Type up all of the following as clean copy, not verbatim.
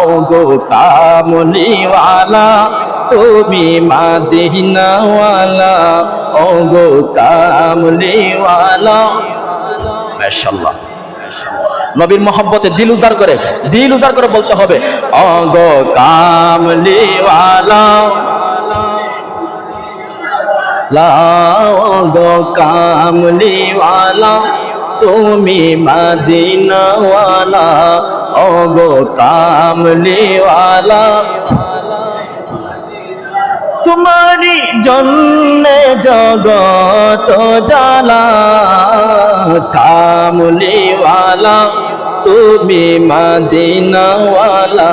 ওগো কামলিওয়ালা তুমি মদিনাওয়ালা ওগো কামলিওয়ালা। মাশাআল্লাহ, নবীর মহব্বতে দিল উজাড় করে বলতে হবে ওগো কামলিওয়ালা ওগো কামলিওয়ালা তুমি মদিনাওয়ালা ওগো কামলিওয়ালা। তোমারি জন্যে জগত জ্বালা কামলিওয়ালা তুমি মদিনাওয়ালা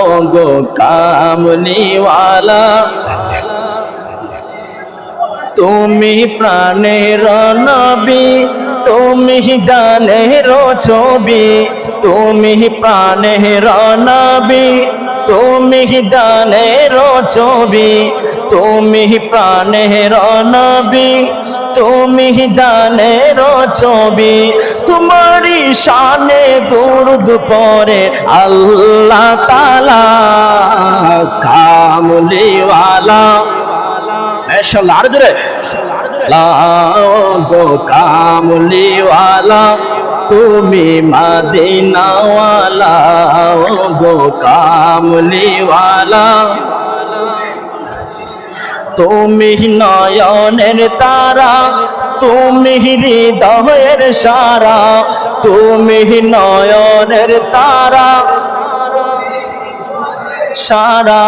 ওগো কামলিওয়ালা। তুমি প্রাণের নবী তুমি গানের ছবি তুমি প্রাণের নবী তুমি গানের ছবি তুমি প্রাণের নবী তুমি গানের ছবি। তোমারি শানে দুরূদ পড়ে আল্লাহ তাআলা কামলিওয়ালা। মাশাআল্লাহ, আর জোরে ওগো কামলিওয়ালা তুমি মদিনাওয়ালা ওগো কামলিওয়ালা। তুমি নয়নের তারা তুমি হৃদয়ের সারা তুমি নয়নের তারা সারা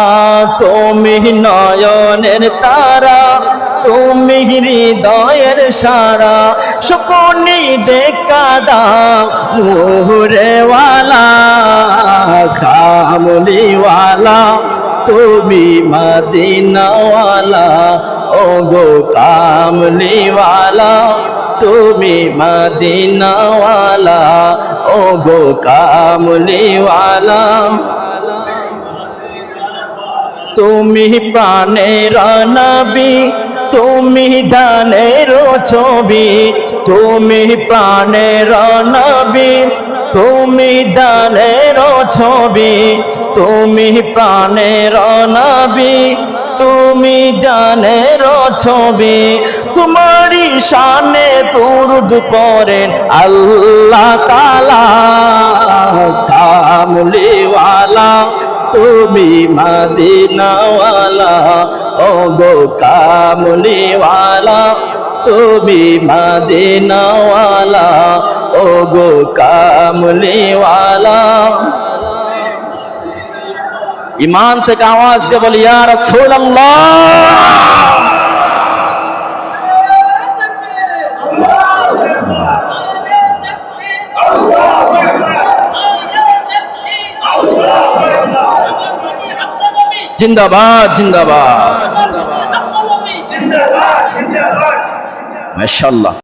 তুমি নয়নের তারা তুমি হৃদয়ের সারা। স্বপ্নে দেখা দাও নূরেওয়ালা কামলিওয়ালা তুমি মদিনাওয়ালা ওগো কামলিওয়ালা তুমি মদিনাওয়ালা ওগো কামলিওয়ালা। তুমি প্রাণের নবী তুমি দানের ছবি তুমি প্রাণের নবী তুমি দানের ছবি তুমি প্রাণের নবী তুমি জানের ছবি। তোমারি শানে দুরূদ পড়েন আল্লাহ তাআলা কামলিওয়ালা তুমি মদিনাওয়ালা ওগো কামলিওয়ালা তুমি মদিনাওয়ালা ওগো কামলিওয়ালা। ঈমান থেকে আওয়াজ দিয়ে বলি ইয়া রাসূলুল্লাহ। জিন্দাবাদ জিন্দাবাদ মাশাআল্লাহ।